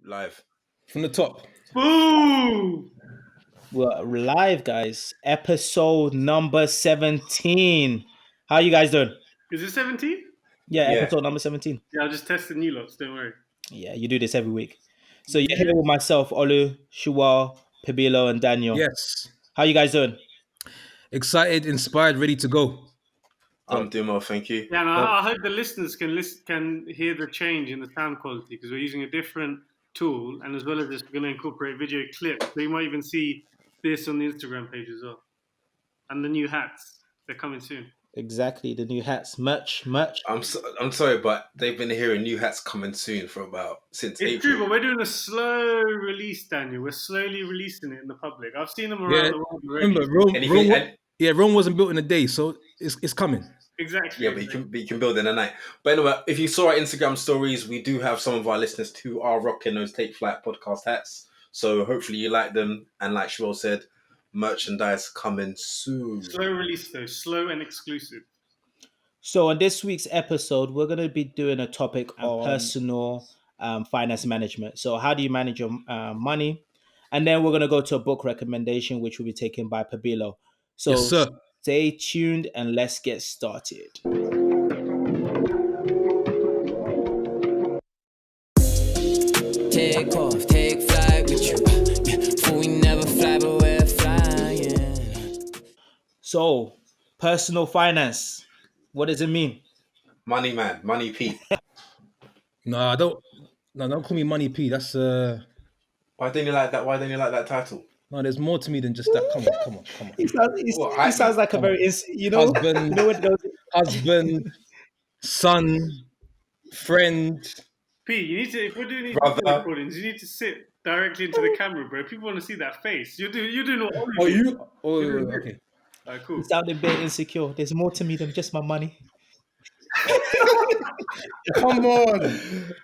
Live. From the top. Boom! We're live, guys. Episode number 17. How you guys doing? Is it 17? Yeah, Yeah. episode number 17. Yeah, I just tested new lots, don't worry. Yeah, you do this every week. So you're here with myself, Olu, Shuwa, Pabilo, and Daniel. Yes. How you guys doing? Excited, inspired, ready to go. I'm doing well, thank you. Yeah, and I hope the listeners can hear the change in the sound quality because we're using a different tool, and as well as this, we're going to incorporate video clips. So you might even see this on the Instagram page as well. And the new hats, they're coming soon. Exactly, the new hats, merch. I'm sorry, but they've been hearing new hats coming soon since It's April. true, but we're doing a slow release, Daniel. We're slowly releasing it in the public. I've seen them around the world already. Remember, Rome wasn't built in a day, so it's coming. Exactly. Yeah, but you can build in a night. But anyway, if you saw our Instagram stories, we do have some of our listeners who are rocking those Take Flight podcast hats. So hopefully you like them. And like Shuel said, merchandise coming soon. Slow release though, slow and exclusive. So on this week's episode, we're going to be doing a topic on personal finance management. So how do you manage your money? And then we're going to go to a book recommendation, which will be taken by Pabilo. So Yes, sir. Stay tuned and let's get started. Take off, take flight with you. For we never fly, but we're flying. So, personal finance, what does it mean? Money man, money Pete. No, don't call me Money P. That's Why don't you like that? Why don't you like that title? no. There's more to me than just that. Come on. He sounds like a very, Husband, husband, son, friend. P, you need to, if we're doing these Brother. recordings, you need to sit directly into the camera, bro. People want to see that face. You're doing what Ollie Oh, did. you? Oh, okay. Alright, cool. You sound a bit insecure. There's more to me than just my money. Come on.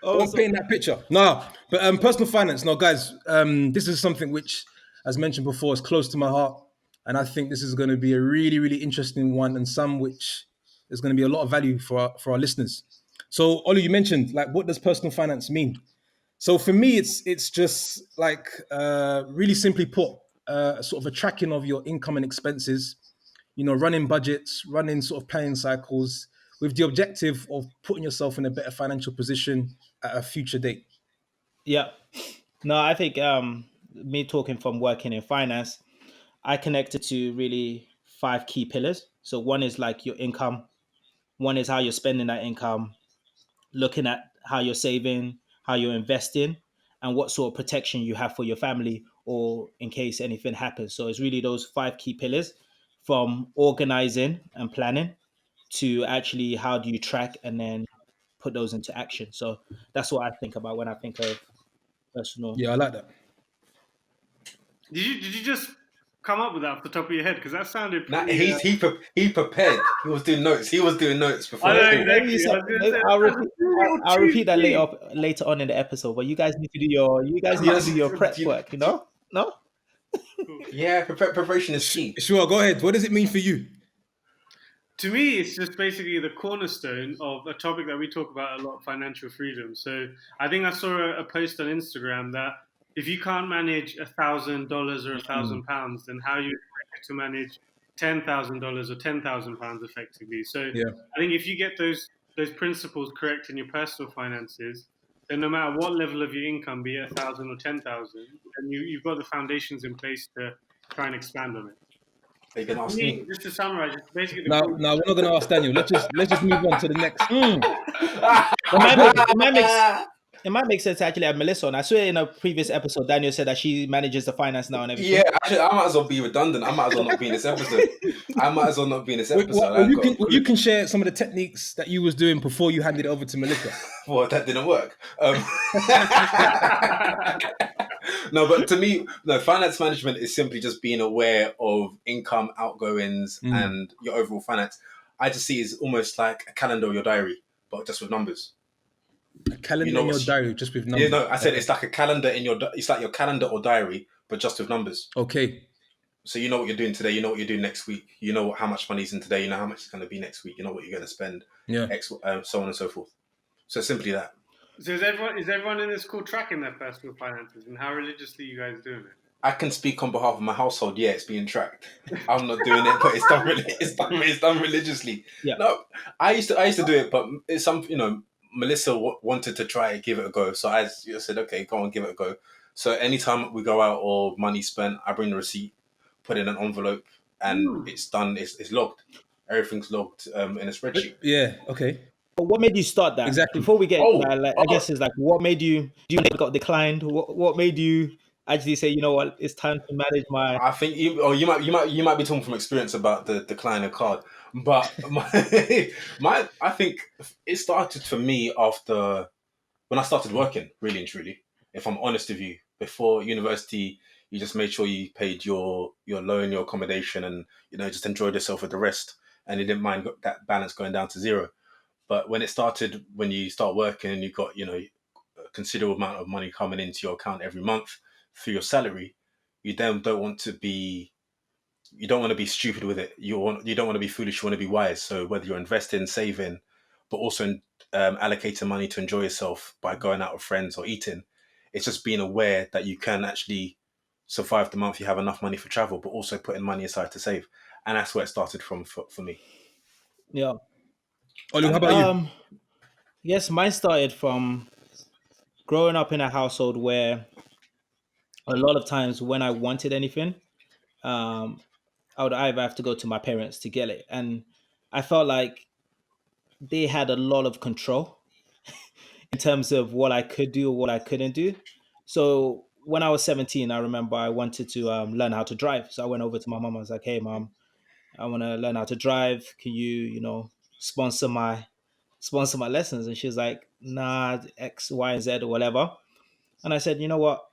I'm painting that picture. No, but personal finance. No, guys, this is something which, as mentioned before, is close to my heart. And I think this is going to be a really, really interesting one and some which is going to be a lot of value for our listeners. So, Olu, you mentioned, like, what does personal finance mean? So for me, it's just like, really simply put, sort of a tracking of your income and expenses, running budgets, running sort of planning cycles, with the objective of putting yourself in a better financial position at a future date. Yeah. No, I think me talking from working in finance, I connected to really 5 key pillars. So one is like your income. One is how you're spending that income, looking at how you're saving, how you're investing, and what sort of protection you have for your family or in case anything happens. So it's really those 5 key pillars, from organizing and planning to actually how do you track and then put those into action. So that's what I think about when I think of personal. Yeah, I like that. Did you just come up with that off the top of your head? Because that sounded Nah, pretty... he prepared. He was doing notes. before. I know, Maybe exactly. I'll repeat that later on in the episode. But you guys need to do your prep work. No. Yeah, preparation is key. Sure, go ahead. What does it mean for you? To me, it's just basically the cornerstone of a topic that we talk about a lot, financial freedom. So I think I saw a post on Instagram that if you can't manage $1,000 or £1,000, then how you expect to manage $10,000 or £10,000 effectively. So Yeah. I think if you get those principles correct in your personal finances, then no matter what level of your income, be it 1,000 or 10,000, then you've got the foundations in place to try and expand on it. They can ask me. Just to summarize, it's basically No, we're not going to ask Daniel. Let's just move on to the next. It might make sense to actually have Melissa on. I swear in a previous episode, Daniel said that she manages the finance now and everything. Yeah, actually, I might as well be redundant. I might as well not be in this episode. You can share some of the techniques that you was doing before you handed it over to Melissa. Well, that didn't work. No, but to me, finance management is simply just being aware of income, outgoings, and your overall finance. I just see it as almost like a calendar or your diary, but just with numbers. A calendar in your diary, just with numbers. Yeah, no, I said it's like a calendar it's like your calendar or diary, but just with numbers. Okay. So you know what you're doing today, you know what you're doing next week, you know how much money's in today, you know how much it's going to be next week, you know what you're going to spend, Yeah. so on and so forth. So simply that. So is everyone in this call tracking their personal finances, and how religiously you guys doing it? I can speak on behalf of my household. Yeah, it's being tracked. I'm not doing it, but it's done. It's done religiously. Yeah. No, I used to do it, but it's Melissa wanted to try it, give it a go. So I said, okay, go on, give it a go. So anytime we go out or money spent, I bring the receipt, put it in an envelope, and it's done. It's logged. Everything's logged in a spreadsheet. Yeah. Okay. But what made you start that? Exactly. Before we get into that, I guess it's like, what made you? Do you got declined? What made you actually say, you know what, it's time to manage my? I think you might be talking from experience about the decline of card, but I think it started for me after when I started working, really and truly. If I'm honest with you, before university, you just made sure you paid your loan, your accommodation, and just enjoyed yourself with the rest, and you didn't mind that balance going down to zero. But when it started, when you start working and you've got a considerable amount of money coming into your account every month through your salary, you then don't want to be stupid with it. You don't want to be foolish. You want to be wise. So whether you're investing, saving, but also allocating money to enjoy yourself by going out with friends or eating, it's just being aware that you can actually survive the month. You have enough money for travel, but also putting money aside to save. And that's where it started from for me. Yeah. Olu, how about you? Yes, mine started from growing up in a household where a lot of times when I wanted anything, I would either have to go to my parents to get it. And I felt like they had a lot of control in terms of what I could do or what I couldn't do. So when I was 17, I remember I wanted to learn how to drive. So I went over to my mom. I was like, "Hey, mom, I want to learn how to drive. Can you, sponsor my lessons?" And she's like, "Nah, X, Y, and Z or whatever." And I said, "You know what?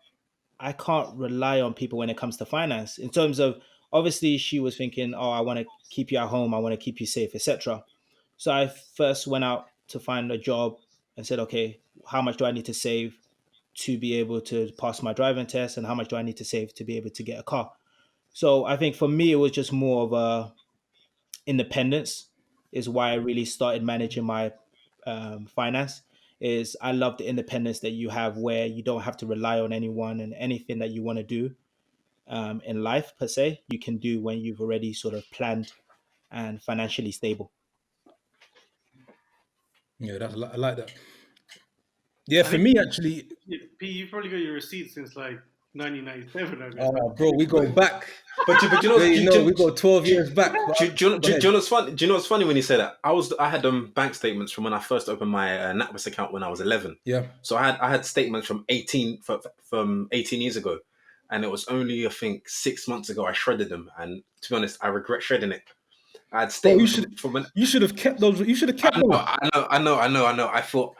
I can't rely on people when it comes to finance." In terms of, obviously, she was thinking, "Oh, I want to keep you at home. I want to keep you safe, etc." So I first went out to find a job and said, "Okay, how much do I need to save to be able to pass my driving test, and how much do I need to save to be able to get a car?" So I think for me, it was just more of a independence is why I really started managing my finance. Is I love the independence that you have where you don't have to rely on anyone, and anything that you want to do in life per se, you can do when you've already sort of planned and financially stable. Yeah, I like that. Yeah, for me actually. P, you've probably got your receipts since like 1997. I guess. Oh, bro, we go back. But we go 12 years back. Do you know what's funny? Do you know what's funny when you say that? I had bank statements from when I first opened my NatWest account when I was 11. Yeah. So I had statements from 18 years ago, and it was only I think 6 months ago I shredded them. And to be honest, I regret shredding it. I had statements from when you should have kept those. You should have kept those. I know. I thought.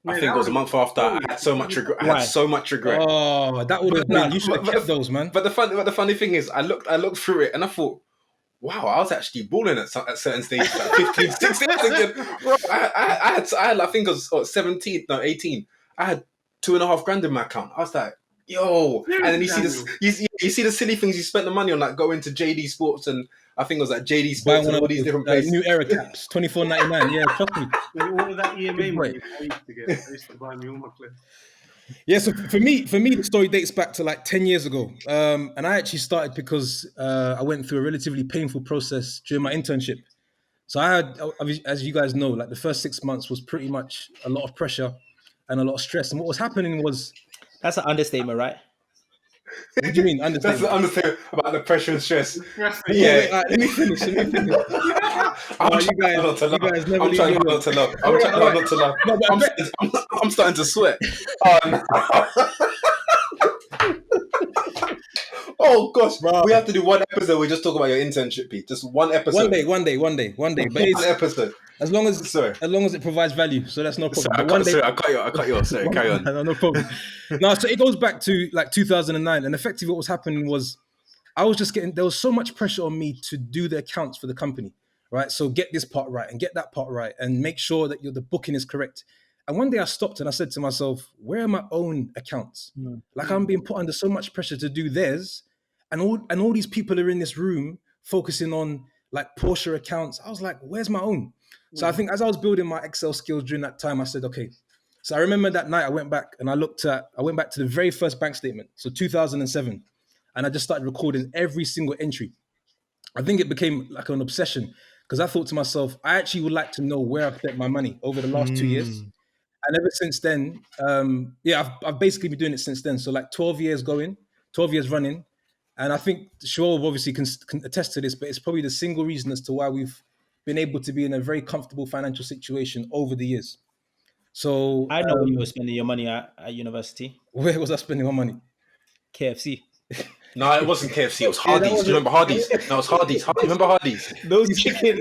I think it was a month after. I had so much regret. I had so much regret. Oh, that would have been. You should have kept those, man. But the funny thing is, I looked through it and I thought, wow, I was actually balling at certain stages, like 15, 16. Bro, I had, I think it was 17, no, 18. I had $2,500 in my account. I was like, yo, and then you see this, you see the silly things you spent the money on, like going to JD Sports, and I think it was like JD Sports and all these different places. New era caps, $24.99. Yeah, trust me. All of that EMA money I used to buy me all my clothes. Yeah, so for me, the story dates back to like 10 years ago. And I actually started because I went through a relatively painful process during my internship. So I had, as you guys know, like the first 6 months was pretty much a lot of pressure and a lot of stress. And what was happening was... That's an understatement, right? What do you mean, understatement? That's the understatement about the pressure and stress. Yeah. Let me finish. I'm trying not to laugh. I'm starting to sweat. Oh gosh, bro. We have to do one episode. We just talk about your internship, Pete. Just one episode. One day. But one episode. As long as it provides value, so that's no problem. Sorry, I cut you off. Sorry, carry on. No problem. No, so it goes back to like 2009, and effectively what was happening was I was just there was so much pressure on me to do the accounts for the company, right? So get this part right and get that part right and make sure that the booking is correct. And one day I stopped and I said to myself, where are my own accounts? Like I'm being put under so much pressure to do theirs, and all these people are in this room focusing on like Porsche accounts. I was like, where's my own? So I think as I was building my Excel skills during that time, I said, okay, So I remember that night I went back to the very first bank statement, so 2007, and I just started recording every single entry. I think it became like an obsession because I thought to myself, I actually would like to know where I've spent my money over the last 2 years. And ever since then, I've basically been doing it since then. So like 12 years running. And I think Shoaib obviously can attest to this, but it's probably the single reason as to why we've been able to be in a very comfortable financial situation over the years. So I know where you were spending your money at university. where was I spending my money? KFC. No, it wasn't KFC. It was Hardee's. Do you remember Hardee's? No, it was Hardee's. Remember Hardee's? Those chickens.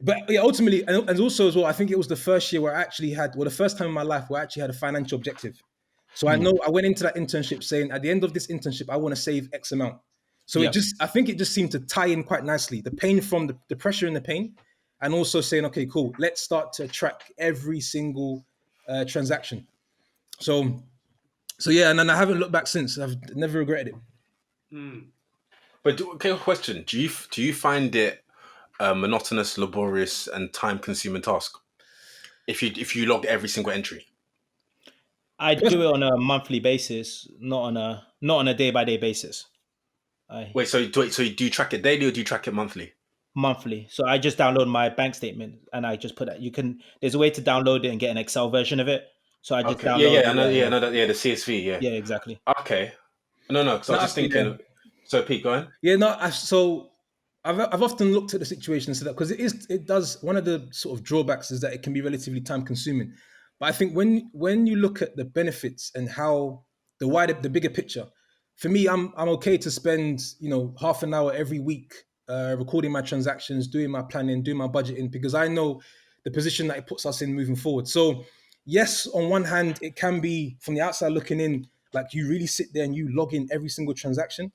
But yeah, ultimately, and also as well, I think it was the first year where I actually the first time in my life where I actually had a financial objective. So I know I went into that internship saying, at the end of this internship, I want to save X amount. So I think it just seemed to tie in quite nicely. The pain from the pressure and the pain, and also saying, okay, cool, let's start to track every single transaction. So yeah, and then I haven't looked back since. I've never regretted it. But question: Do you find it monotonous, laborious, and time-consuming task if you log every single entry? I do it on a monthly basis, not on a day-by-day basis. So do you track it daily or do you track it monthly? Monthly. So I just download my bank statement and I just put that. There's a way to download it and get an Excel version of it. So I just download it. I know the CSV. Yeah, exactly. Okay. No, because I was just thinking. Yeah. So Pete, go on. Yeah, no. I've often looked at the situation and said that because it does. One of the sort of drawbacks is that it can be relatively time consuming. But I think when you look at the benefits and how the bigger picture, for me, I'm okay to spend half an hour every week recording my transactions, doing my planning, doing my budgeting, because I know the position that it puts us in moving forward. So yes, on one hand, it can be from the outside looking in, like you really sit there and you log in every single transaction.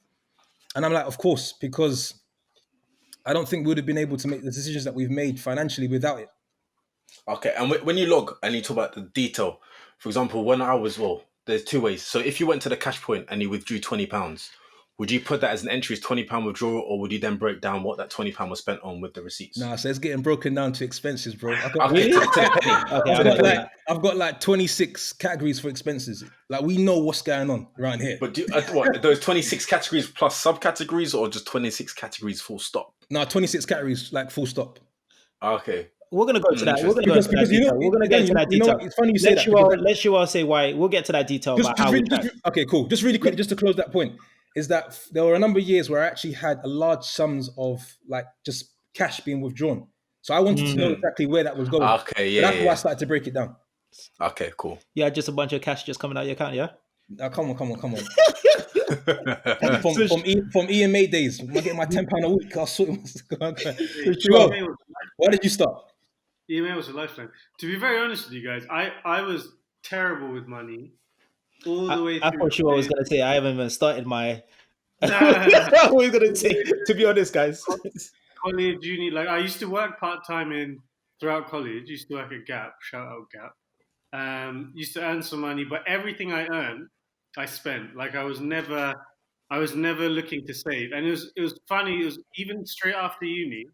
And I'm like, of course, because I don't think we would have been able to make the decisions that we've made financially without it. Okay, and when you log and you talk about the detail, for example, there's two ways. So if you went to the cash point and you withdrew £20, would you put that as an entry as £20 withdrawal, or would you then break down what that £20 was spent on with the receipts? Nah, so it's getting broken down to expenses, bro. I've got like 26 categories for expenses. Like we know what's going on around here. But those 26 categories plus subcategories, or just 26 categories full stop? No, 26 categories like full stop. Okay. We're gonna go to that. We're gonna go to that detail. We're gonna get to that detail. It's funny you say that. Let you all say why. We'll get to that detail about how we track. Okay, cool. Just really quick, just to close that point, is that there were a number of years where I actually had a large sums of like just cash being withdrawn. So I wanted to know exactly where that was going. Okay, yeah. So that's why I started to break it down. Okay, cool. Yeah, just a bunch of cash just coming out of your account, yeah? Come on. from EMA days, I'm getting my £10 a week. I'll sort it. Why did you start? EMA was a lifeline. To be very honest with you guys, I was terrible with money all the way through. I thought you were always going to say I haven't even started my... I was going to say, to be honest, guys. College, uni, like I used to work part-time throughout college. Used to work at Gap, shout out Gap. Used to earn some money, but everything I earned, I spent. Like I was never looking to save. And it was funny, it was even straight after uni,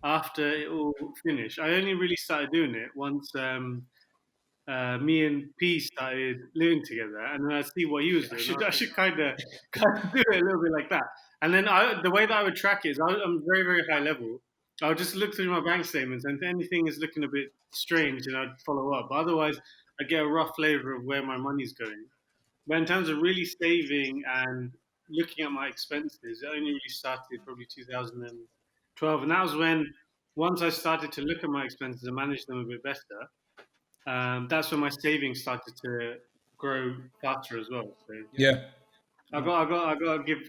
after it all finished. I only really started doing it once me and P started living together, and then I see what he was doing. I should kind of do it a little bit like that. And then the way that I would track it is I'm very, very high level. I would just look through my bank statements, and if anything is looking a bit strange, then I'd follow up. But otherwise, I get a rough flavor of where my money's going. But in terms of really saving and looking at my expenses, it only really started probably 2012. And that was when, once I started to look at my expenses and manage them a bit better, that's when my savings started to grow faster as well. So, yeah. I got to give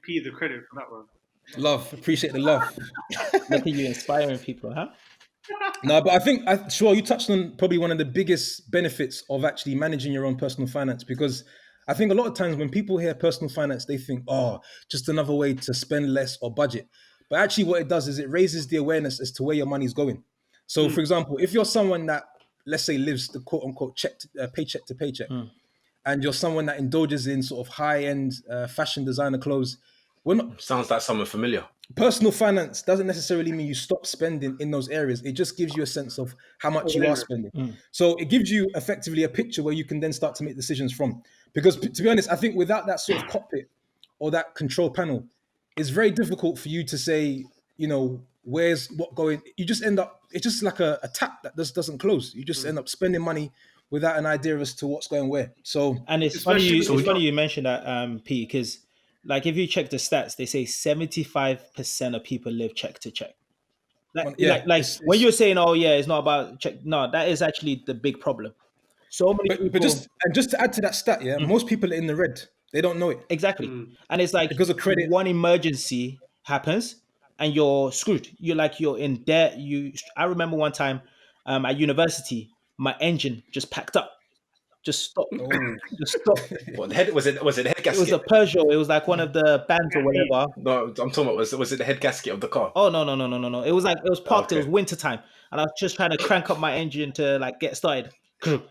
P the credit for that one. Love, appreciate the love. Look at you inspiring people, huh? No, but I think, sure, you touched on probably one of the biggest benefits of actually managing your own personal finance, because I think a lot of times when people hear personal finance, they think, oh, just another way to spend less or budget. But actually what it does is it raises the awareness as to where your money's going. So for example, if you're someone that, let's say, lives the quote unquote paycheck to paycheck, and you're someone that indulges in sort of high-end fashion designer clothes, we're not. Sounds like someone familiar. Personal finance doesn't necessarily mean you stop spending in those areas. It just gives you a sense of how much you are spending. So it gives you effectively a picture where you can then start to make decisions from. Because to be honest, I think without that sort of cockpit or that control panel, it's very difficult for you to say, where's what going. You just end up, it's just like a tap that just doesn't close. You just end up spending money without an idea as to what's going where. So, and it's Especially- funny you mentioned that, P, because like if you check the stats, they say 75% of people live check to check. Like when you're saying, oh yeah, it's not about check. No, that is actually the big problem. So many people. But just to add to that stat, most people are in the red. They don't know it. Exactly. And it's like because of credit. One emergency happens and you're screwed. You're in debt. I remember one time at university, my engine just packed up. Just stopped. Just stopped. What the head was it? Was it the head gasket? It was a Peugeot. It was like one of the bands or whatever. No, I'm talking about was it the head gasket of the car? Oh no. It was parked. Okay. It was winter time, and I was just trying to crank up my engine to like get started. I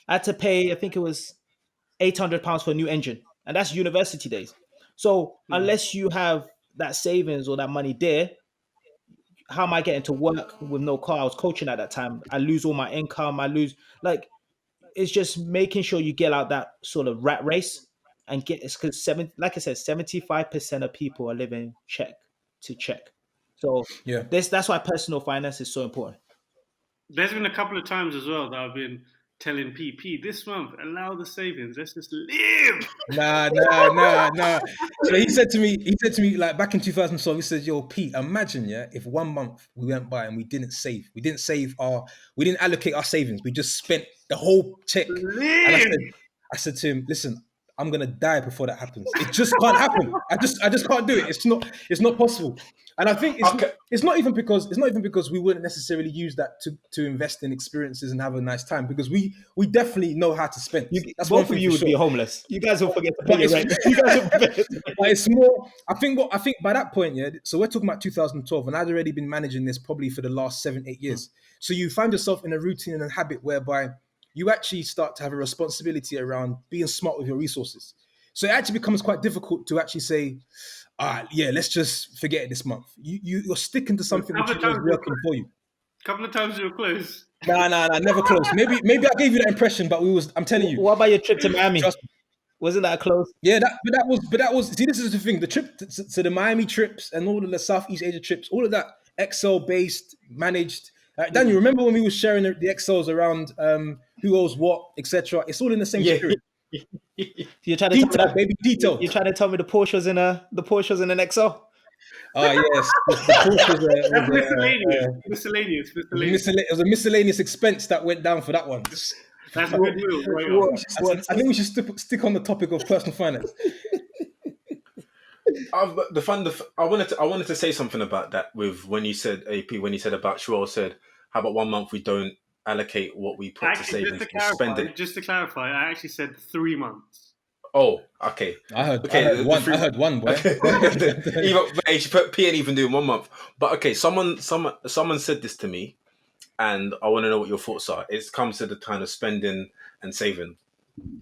had to pay, I think it was £800 for a new engine, and that's university days. So unless you have that savings or that money there, how am I getting to work with no car? I was coaching at that time. I lose all my income. It's just making sure you get out that sort of rat race and get it, because like I said, 75% of people are living check to check. So that's why personal finance is so important. There's been a couple of times as well that I've been telling PP this month, allow the savings. Let's just live. Nah. So he said to me, like back in 2012, he said, "Yo, Pete, imagine, if 1 month we went by and we didn't allocate our savings. We just spent the whole check." And I said to him, "Listen, I'm gonna die before that happens. It just can't happen. I just can't do it. It's not possible." And I think it's not even because we wouldn't necessarily use that to invest in experiences and have a nice time, because we definitely know how to spend. That's both of you would be homeless. You guys will forget to pay your rent. You guys will forget. But it's more. I think by that point, So we're talking about 2012, and I'd already been managing this probably for the last 7-8 years. So you find yourself in a routine and a habit whereby you actually start to have a responsibility around being smart with your resources. So it actually becomes quite difficult to actually say, let's just forget it this month. You're sticking to something which is working for you. A couple of times you were close. Nah, never close. Maybe I gave you that impression, but I'm telling you. What about your trip to Miami? Wasn't that close? Yeah, that was. See, this is the thing. The trip to the Miami trips and all of the Southeast Asia trips, all of that Excel based, managed. Daniel, remember when we were sharing the Excels around who owes what, etc. It's all in the same spirit. You're trying to tell me detail. You're trying to tell me the Porsches in an Excel? Oh yes, the Porsches. That's miscellaneous. It was a miscellaneous expense that went down for that one. That's goodwill. I think we should stick on the topic of personal finance. I wanted to say something about that with when you said about Sherelle said, how about 1 month we don't allocate what we put to savings and spend it. Just to clarify, I actually said 3 months. Oh, okay. I heard one. Boy. You should put P and even do 1 month. But okay, someone said this to me, and I want to know what your thoughts are. It comes to the kind of spending and saving.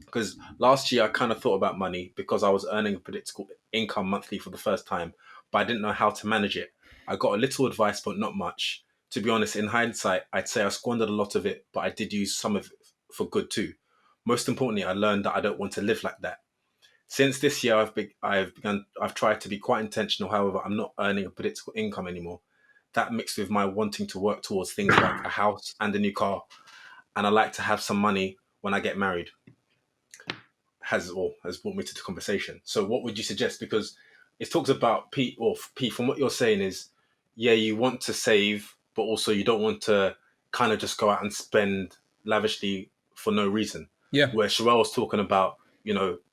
Because last year I kind of thought about money because I was earning a predictable income monthly for the first time, but I didn't know how to manage it. I got a little advice, but not much. To be honest, in hindsight, I'd say I squandered a lot of it, but I did use some of it for good too. Most importantly, I learned that I don't want to live like that. Since this year, I've tried to be quite intentional. However, I'm not earning a predictable income anymore. That mixed with my wanting to work towards things like a house and a new car, and I like to have some money when I get married, has brought me to the conversation. So what would you suggest? Because it talks about P, from what you're saying is, you want to save, but also you don't want to kind of just go out and spend lavishly for no reason. Yeah. Where Sherelle was talking about,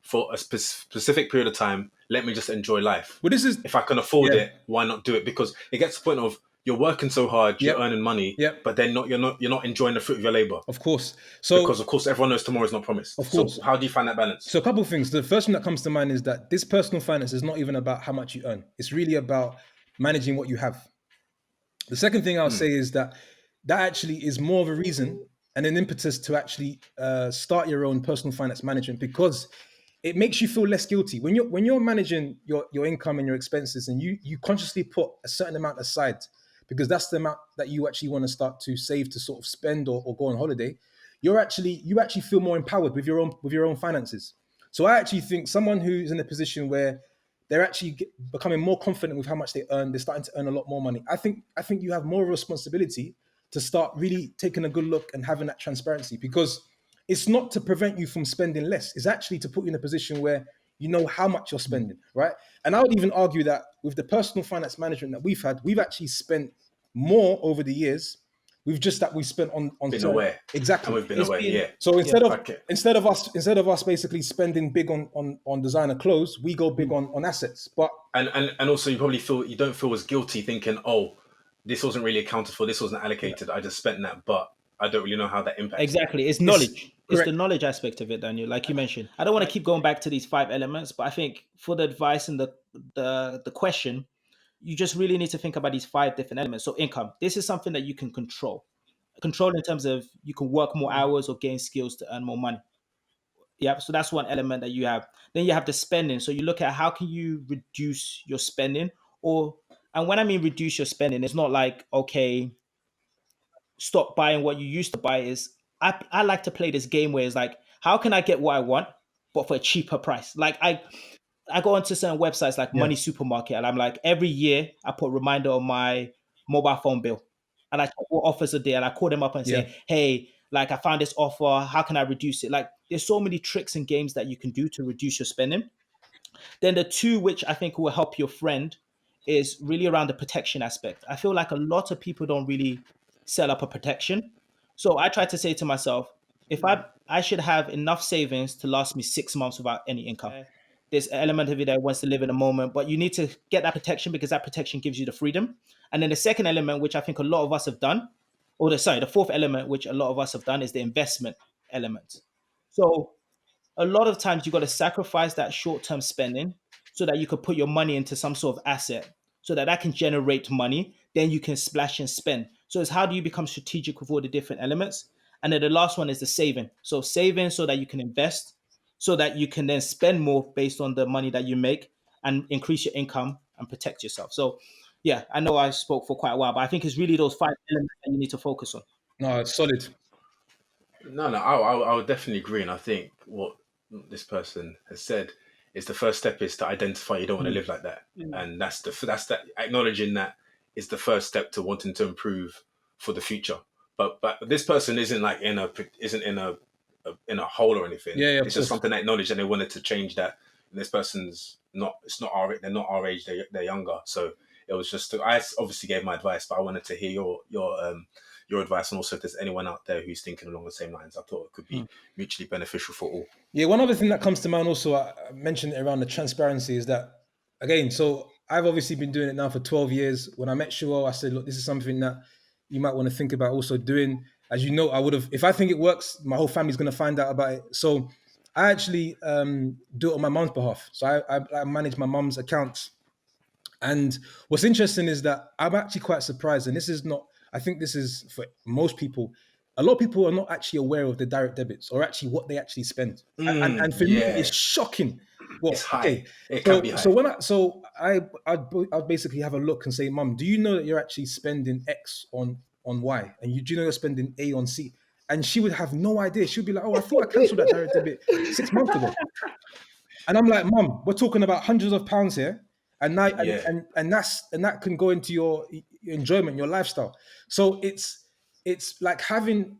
for a specific period of time, let me just enjoy life. Well, this is, if I can afford it, why not do it? Because it gets to the point of you're working so hard, you're earning money, but then you're not enjoying the fruit of your labor. Of course. Because of course everyone knows tomorrow is not promised. Of course. So how do you find that balance? So a couple of things. The first one that comes to mind is that this personal finance is not even about how much you earn. It's really about managing what you have. The second thing I'll say is that actually is more of a reason and an impetus to actually start your own personal finance management, because it makes you feel less guilty when you're managing your income and your expenses, and you consciously put a certain amount aside because that's the amount that you actually want to start to save to sort of spend or go on holiday. You actually feel more empowered with your own finances. So I actually think someone who's in a position where they're actually becoming more confident with how much they earn, they're starting to earn a lot more money. I think you have more responsibility to start really taking a good look and having that transparency, because it's not to prevent you from spending less. It's actually to put you in a position where you know how much you're spending, right? And I would even argue that with the personal finance management that we've had, we've actually spent more over the years. We've just that we spent on Been certain- aware. exactly. And we've been aware, yeah. So Okay. instead of us basically spending big on designer clothes, we go big on assets. But And also you probably you don't feel as guilty thinking, oh, this wasn't really accounted for, this wasn't allocated, I just spent that, but I don't really know how that impacts me. Exactly. It's knowledge. It's correct. the knowledge aspect of it, Daniel, like you mentioned. I don't want to keep going back to these 5 elements, but I think for the advice and the question, you just really need to think about these 5 different elements. So income, this is something that you can control. Control in terms of you can work more hours or gain skills to earn more money. Yeah, so that's one element that you have. Then you have the spending. So you look at how can you reduce your spending, and when I mean reduce your spending, it's not like, okay, stop buying what you used to buy. I like to play this game where it's like, how can I get what I want, but for a cheaper price? Like I go onto certain websites like Money Supermarket, and I'm like, every year I put a reminder on my mobile phone bill, and I check what offers are there, and I call them up and say, hey, like I found this offer, how can I reduce it? Like there's so many tricks and games that you can do to reduce your spending. Then the 2 which I think will help your friend is really around the protection aspect. I feel like a lot of people don't really set up a protection. So I try to say to myself, if I should have enough savings to last me 6 months without any income. There's an element of it that wants to live in the moment, but you need to get that protection because that protection gives you the freedom. And then the second element, which I think a lot of us have done, the 4th element, which a lot of us have done, is the investment element. So a lot of times you got to sacrifice that short-term spending so that you could put your money into some sort of asset so that can generate money. Then you can splash and spend. So it's how do you become strategic with all the different elements? And then the last one is the saving. So saving so that you can invest, so that you can then spend more based on the money that you make and increase your income and protect yourself. So yeah, I know I spoke for quite a while, but I think it's really those 5 elements that you need to focus on. No, it's solid. No, I would definitely agree, and I think what this person has said is the first step is to identify you don't want to live like that, and that's that acknowledging that is the first step to wanting to improve for the future. But this person isn't like in a hole or anything. Yeah, it's just something they acknowledged and they wanted to change that. And this person's they're not our age, they're younger, so it was just I obviously gave my advice, but I wanted to hear your advice, and also if there's anyone out there who's thinking along the same lines. I thought it could be mutually beneficial for all. Yeah, one other thing that comes to mind also, I mentioned it around the transparency, is that, again, so I've obviously been doing it now for 12 years. When I met Shuo, I said, look, this is something that you might want to think about also doing. As you know, I would have, if I think it works, my whole family's going to find out about it. So I actually do it on my mum's behalf. So I manage my mum's accounts. And what's interesting is that I'm actually quite surprised, and this is not, I think this is for most people, a lot of people are not actually aware of the direct debits or actually what they actually spend. And for me, it's shocking. Well, It's high. okay. It can be high. So I'd basically have a look and say, Mum, do you know that you're actually spending X on Y? And do you know you're spending A on C? And she would have no idea. She'd be like, oh, I thought I cancelled that direct debit 6 months ago. And I'm like, Mum, we're talking about hundreds of pounds here. And now, and that can go into your enjoyment, your lifestyle. So it's like having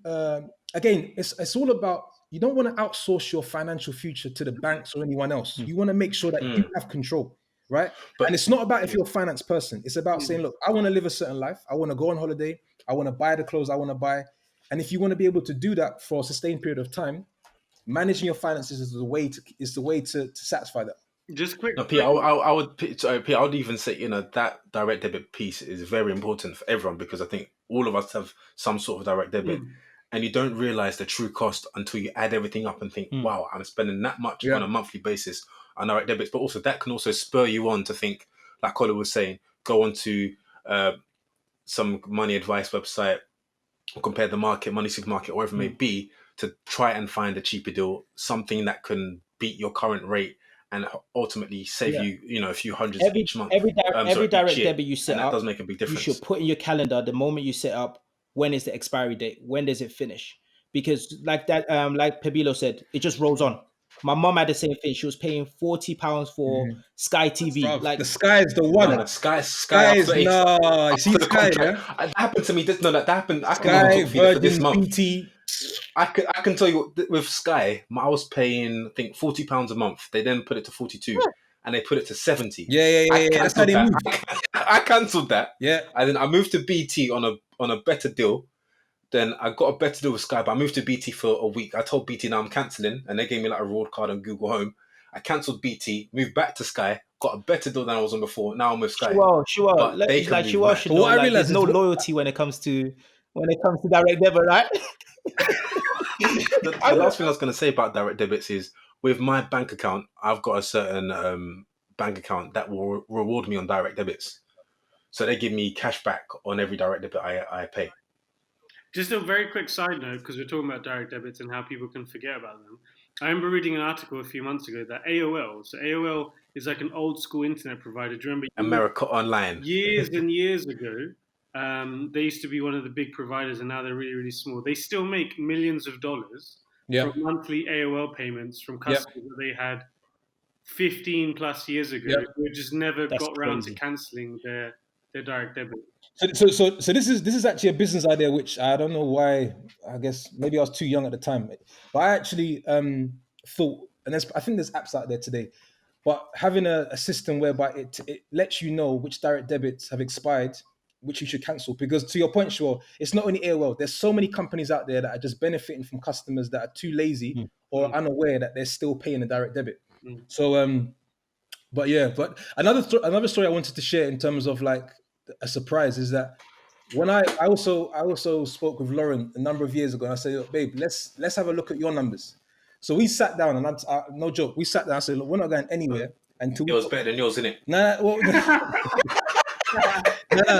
again, it's all about, you don't want to outsource your financial future to the banks or anyone else. You want to make sure that you have control, right? And it's not about if you're a finance person. It's about saying, look, I want to live a certain life. I want to go on holiday. I want to buy the clothes I want to buy. And if you want to be able to do that for a sustained period of time, managing your finances is the way to satisfy that. Just quick. No, Pete, I would even say, that direct debit piece is very important for everyone, because I think all of us have some sort of direct debit, and you don't realize the true cost until you add everything up and think, wow, I'm spending that much on a monthly basis on direct debits. But also that can also spur you on to think, like Colin was saying, go on to some money advice website, or compare the market, Money Supermarket, or whatever it may be, to try and find a cheaper deal, something that can beat your current rate and ultimately save you, a few hundreds Every each month. every Each direct year. debit you set And that up, does make a big you difference. should put in your calendar the moment you set up, when is the expiry date, when does it finish? Because like that, like Pabilo said, it just rolls on. My mom had the same thing. She was paying £40 for Sky TV. Bruv, Like, the Sky is the one. No, Sky Is after, no. You see after the Sky, contract. yeah? That happened to me. That happened. I can even Sky, talk for this Virgin, month. BT. I can tell you with Sky, I was paying, I think, £40 a month. They then put it to 42, and they put it to 70. Yeah. That's how Cancelled they that. move. I cancelled that. Yeah. And then I moved to BT on a better deal. Then I got a better deal with Sky, but I moved to BT for a week. I told BT now I'm cancelling, and they gave me like a reward card on Google Home. I cancelled BT, moved back to Sky, got a better deal than I was on before. Now I'm with Sky. sure. But they It's can like move she mad. should But know. what I Like, realized there's no is loyalty when it comes to direct debit, right? The last thing I was going to say about direct debits is with my bank account, I've got a certain bank account that will reward me on direct debits. So they give me cash back on every direct debit I pay. Just a very quick side note, because we're talking about direct debits and how people can forget about them. I remember reading an article a few months ago that AOL is like an old school internet provider. Do you remember America Online. years and years ago? They used to be one of the big providers, and now they're really, really small. They still make millions of dollars from monthly AOL payments from customers that they had 15 plus years ago who just never That's got around to crazy. cancelling their direct debit. So this is actually a business idea which I don't know why. I guess maybe I was too young at the time, but I actually thought, and I think there's apps out there today, but having a system whereby it lets you know which direct debits have expired, which you should cancel. Because to your point, sure, it's not only AOL. There's so many companies out there that are just benefiting from customers that are too lazy or unaware that they're still paying a direct debit. So but another story I wanted to share in terms of like a surprise is that when I also spoke with Lauren a number of years ago, and I said, babe, let's have a look at your numbers. So we sat down, and no joke, we sat down. I said, look, we're not going anywhere until It was better than yours, innit? Nah, well, no,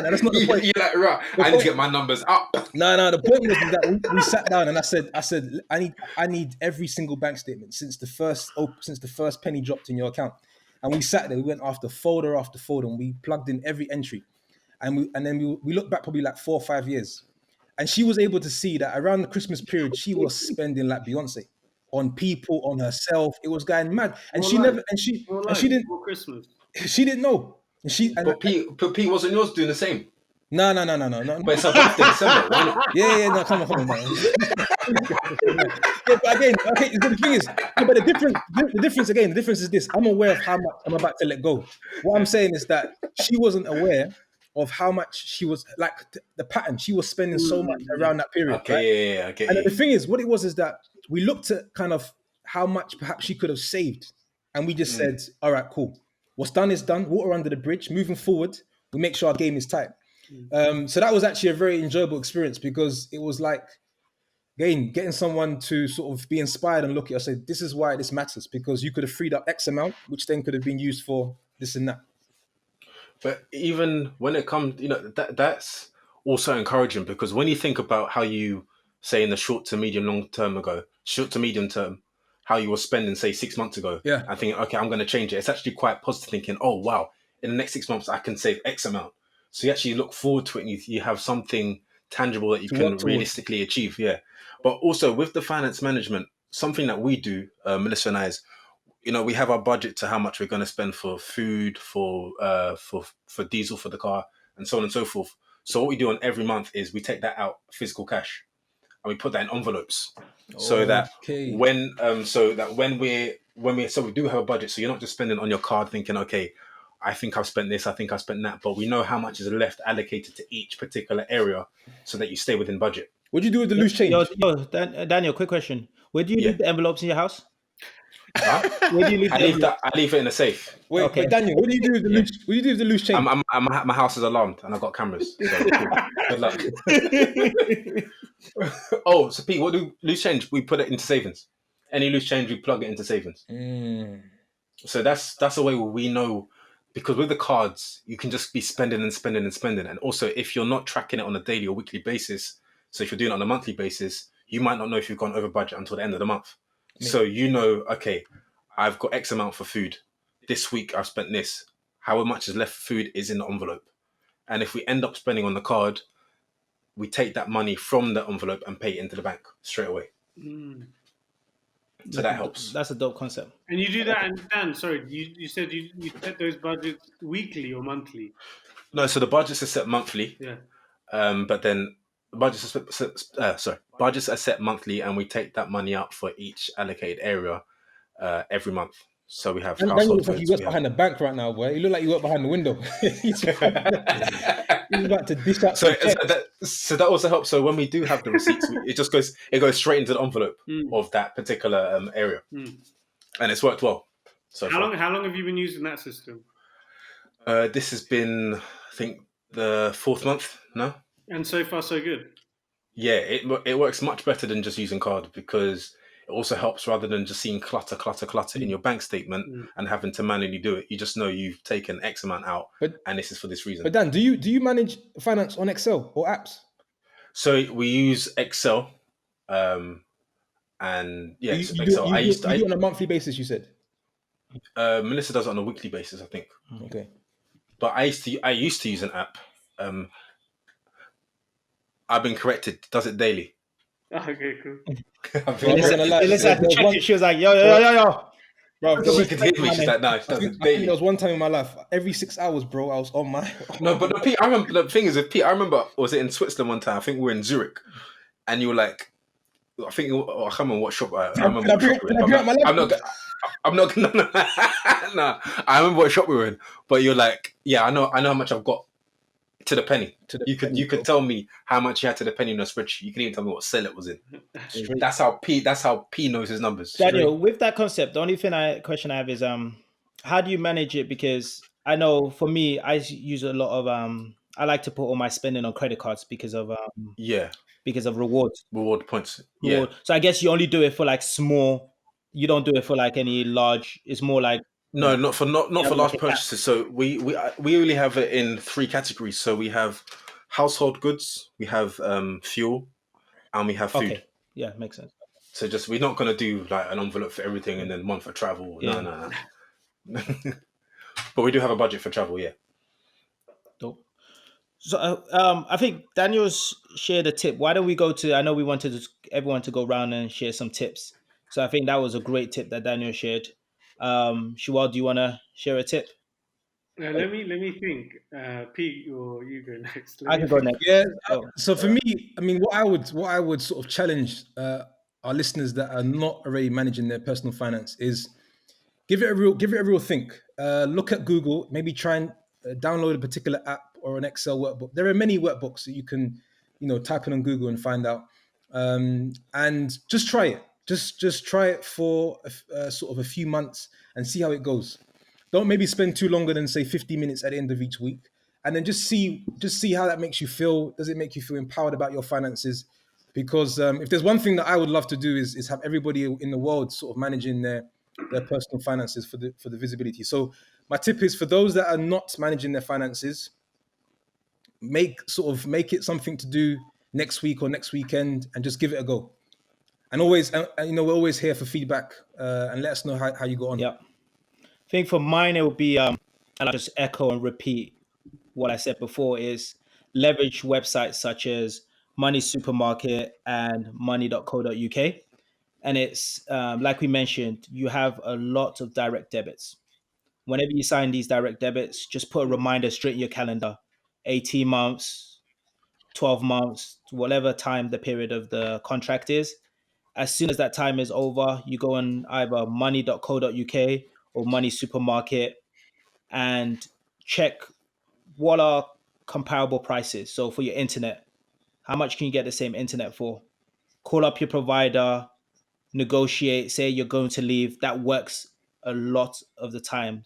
that's not the point. You're like, right, I need to get my numbers up. No. The point was that we sat down, and I said, I need every single bank statement since the first penny dropped in your account. And we sat there, we went after folder after folder, and we plugged in every entry. And then we looked back probably like 4 or 5 years. And she was able to see that around the Christmas period, she was spending like Beyonce on people, on herself. It was going mad. And she didn't For Christmas. she didn't know. But P wasn't yours doing the same. No. But it's her birthday, December. Why not? Yeah, no, come on, man. Yeah, but again, okay, the thing is, but the difference is this. I'm aware of how much I'm about to let go. What I'm saying is that she wasn't aware of how much she was, like, the pattern. She was spending so much around that period. Okay, right? yeah, I get And you. the thing is, what it was is that we looked at kind of how much perhaps she could have saved. And we just said, all right, cool. What's done is done. Water under the bridge. Moving forward, we make sure our game is tight. So that was actually a very enjoyable experience because it was like, again, getting someone to sort of be inspired and look at it and say, this is why this matters, because you could have freed up X amount, which then could have been used for this and that. But even when it comes, that's also encouraging because when you think about how you say in the short to medium term, how you were spending, say 6 months ago, Yeah. I think, okay, I'm going to change it. It's actually quite positive thinking, oh, wow, in the next 6 months, I can save X amount. So you actually look forward to it and you have something tangible that you To can work towards. realistically achieve. Yeah. But also with the finance management, something that we do, Melissa and I, is, we have our budget to how much we're going to spend for food, for diesel for the car, and so on and so forth. So what we do on every month is we take that out physical cash, and we put that in envelopes, so that Okay. when we do have a budget, so you're not just spending on your card thinking, okay, I think I've spent this, I think I've spent that, but we know how much is left allocated to each particular area, so that you stay within budget. What do you do with the loose change? Daniel, quick question. Where do you leave the envelopes in your house? Huh? Where do you leave I leave it in a safe. Wait, Daniel, what do you do with the loose? What do you do with the loose change? My house is alarmed and I've got cameras. So cool. Good luck. Oh, so Pete, what do loose change? We put it into savings. Any loose change, we plug it into savings. So that's a way where we know, because with the cards, you can just be spending and spending and spending. And also, if you're not tracking it on a daily or weekly basis, so if you're doing it on a monthly basis, you might not know if you've gone over budget until the end of the month. So okay, I've got X amount for food. This week I've spent this. How much is left for food is in the envelope. And if we end up spending on the card, we take that money from the envelope and pay it into the bank straight away. So that helps. That's a dope concept. And you do that, and Dan, sorry, you said you set those budgets weekly or monthly? No, so the budgets are set monthly. Yeah. But then budgets are set monthly, and we take that money out for each allocated area every month. So we have And you household look like goods. you work behind the bank right now, boy. You look like you work behind the window. He's about to dish out. So that also helps. So when we do have the receipts, it goes straight into the envelope of that particular area, and it's worked well. So how long have you been using that system? This has been, I think, the 4th month now. And so far, so good. Yeah, it works much better than just using card, because it also helps rather than just seeing clutter in your bank statement and having to manually do it. You just know you've taken X amount out, and this is for this reason. But Dan, do you manage finance on Excel or apps? So we use Excel, and Excel. You do it on a monthly basis, you said. Melissa does it on a weekly basis, I think. Okay. But I used to use an app. I've been corrected. Does it daily. Okay, cool. She was like, yo. Bro, she could hear me. She's like, no, she does it daily. There was one time in my life, every 6 hours, bro, I was on my... No, but Pete, I remember, the thing is with Pete, I remember, was it in Switzerland one time? I think we were in Zurich, and you were like, I can't remember what shop. I remember what shop we were in. I'm not gonna. Nah, I remember what shop we were in, but you're like, yeah, I know how much I've got to the penny. You could tell me how much you had to the penny in a spreadsheet. You can even tell me what cell it was in. That's how P knows his numbers. Daniel, with that concept, the only question I have is how do you manage it? Because I know for me, I use a lot of I like to put all my spending on credit cards because of rewards. Reward points. Reward. Yeah. So I guess you only do it for like small. You don't do it for like any large. It's more like not for large purchases. So we really have it in 3 categories. So we have household goods, we have fuel, and we have food. Okay. Yeah, makes sense. So we're not gonna do like an envelope for everything and then one for travel. Yeah. No. But we do have a budget for travel. Yeah. Dope. So I think Daniel's shared a tip. Why don't we go to? I know we wanted everyone to go around and share some tips. So I think that was a great tip that Daniel shared. Shual, do you want to share a tip? Let me think. Pete, or you go next. I can go next. Yeah. So for me, I mean, what I would sort of challenge our listeners that are not already managing their personal finance is give it a real think. Look at Google. Maybe try and download a particular app or an Excel workbook. There are many workbooks that you can, type in on Google and find out, and just try it. Just try it for sort of a few months and see how it goes. Don't maybe spend too longer than say 50 minutes at the end of each week, and then just see how that makes you feel. Does it make you feel empowered about your finances? Because if there's one thing that I would love to do is have everybody in the world sort of managing their personal finances for the visibility. So my tip is for those that are not managing their finances, make it something to do next week or next weekend, and just give it a go. And always, we're always here for feedback, and let us know how you go on. Yeah. I think for mine, it would be, I'll just echo and repeat what I said before, is leverage websites such as Money Supermarket and money.co.uk. And it's, like we mentioned, you have a lot of direct debits. Whenever you sign these direct debits, just put a reminder straight in your calendar, 18 months, 12 months, whatever time the period of the contract is. As soon as that time is over, you go on either money.co.uk or Money Supermarket and check what are comparable prices. So for your internet, how much can you get the same internet for? Call up your provider, negotiate, say you're going to leave. That works a lot of the time.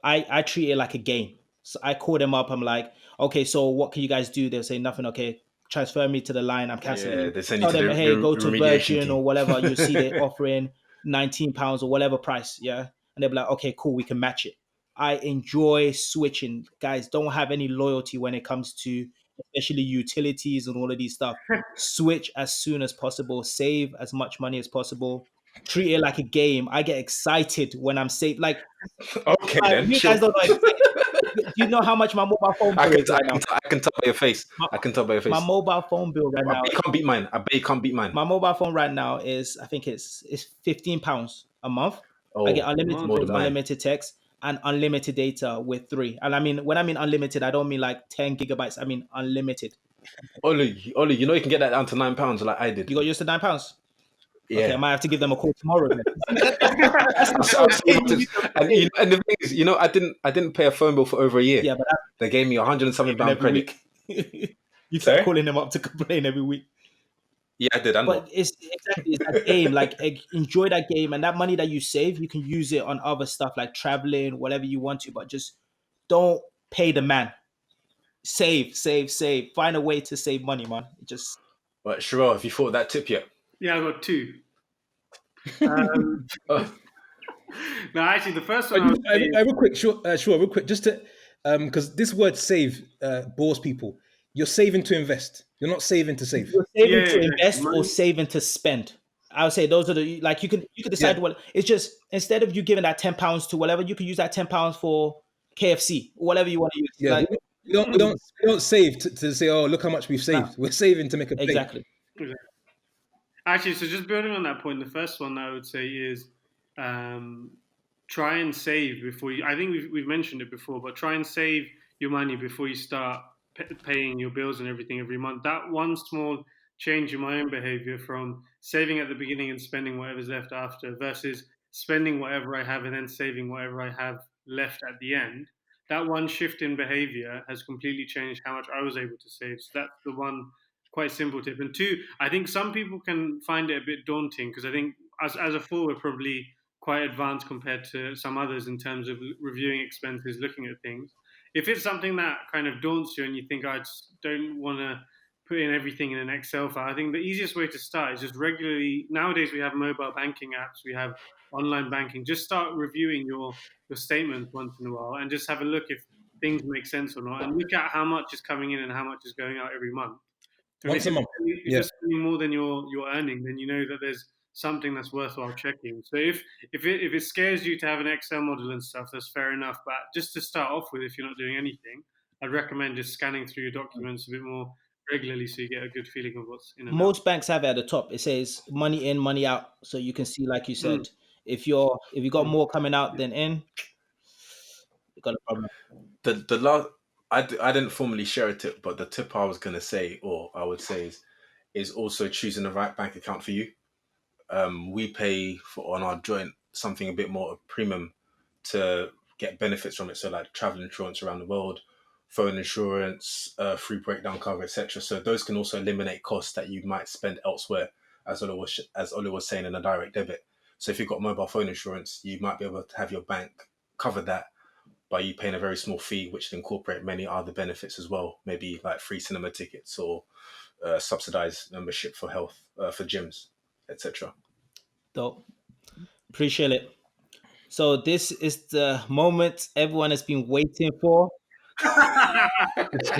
I treat it like a game. So I call them up. I'm like, okay, so what can you guys do? They'll say nothing. Okay, transfer me to the line. I'm canceling. Yeah, they send you Tell to them, the hey, go to remediation Virgin team. or whatever. You see they're offering £19 or whatever price. Yeah. And they'll be like, okay, cool, we can match it. I enjoy switching. Guys, don't have any loyalty when it comes to especially utilities and all of these stuff. Switch as soon as possible. Save as much money as possible. treat it like a game. I get excited when I'm safe. Like Okay, then. you Chill. guys don't know. Do you know how much my mobile phone bill is right now? I can tell by your face. I can tell by your face. My mobile phone bill right I now. bet you can't beat mine. I bet you can't beat mine. My mobile phone right now is, I think it's £15 a month. Oh, I get unlimited more calls, than mine. unlimited text, and unlimited data with 3. And I mean, when I mean unlimited, I don't mean like 10 gigabytes. I mean unlimited. Ollie, you know you can get that down to £9 like I did. You got used to £9? Yeah. Okay, I might have to give them a call tomorrow. Then. And the thing is, I didn't pay a phone bill for over a year. Yeah, but They gave me £100 and something pound credit. You Sorry? kept calling them up to complain every week. Yeah, I did. But it's a game. Like, enjoy that game, and that money that you save, you can use it on other stuff like traveling, whatever you want to. But just don't pay the man. Save. Find a way to save money, man. But Sherelle, have you thought of that tip yet? Yeah, I got 2. No, actually, the first one. Real quick, sure, real quick, just to because this word "save" bores people. You're saving to invest. You're not saving to save. You're saving to invest or saving to spend. I would say those are the, like, you could decide what it's just, instead of you giving that £10 to whatever, you could use that £10 for KFC or whatever you want to use. Yeah, like, we don't save to say, oh, look how much we've saved. We're saving to make a play. Exactly. Actually, so just building on that point, the first one I would say is try and save before you. I think we've mentioned it before, but try and save your money before you start paying your bills and everything every month. That one small change in my own behavior from saving at the beginning and spending whatever's left after versus spending whatever I have and then saving whatever I have left at the end. That one shift in behavior has completely changed how much I was able to save. So that's the one quite simple tip. And 2, I think some people can find it a bit daunting because I think as a full, we're probably quite advanced compared to some others in terms of reviewing expenses, looking at things. If it's something that kind of daunts you and you think, I just don't want to put in everything in an Excel file, I think the easiest way to start is just regularly. Nowadays, we have mobile banking apps, we have online banking. Just start reviewing your statements once in a while and just have a look if things make sense or not, and look at how much is coming in and how much is going out every month. Once a month. If you're spending more than you're earning, then you know that there's something that's worthwhile checking. So if it scares you to have an Excel model and stuff, that's fair enough. But just to start off with, if you're not doing anything, I'd recommend just scanning through your documents a bit more regularly so you get a good feeling of what's in and out. Most banks have it at the top. It says money in, money out, so you can see, like you said, if you got more coming out than in, you got a problem. The last, I didn't formally share a tip, but the tip I was gonna say, or I would say, is also choosing the right bank account for you. We pay for on our joint something a bit more premium to get benefits from it. So like travel insurance around the world, phone insurance, free breakdown cover, etc. So those can also eliminate costs that you might spend elsewhere, as Oli was saying, in a direct debit. So if you've got mobile phone insurance, you might be able to have your bank cover that by you paying a very small fee, which will incorporate many other benefits as well. Maybe like free cinema tickets or subsidized membership for health, for gyms, etc. Dope. Appreciate it. So this is the moment everyone has been waiting for. Joe, That's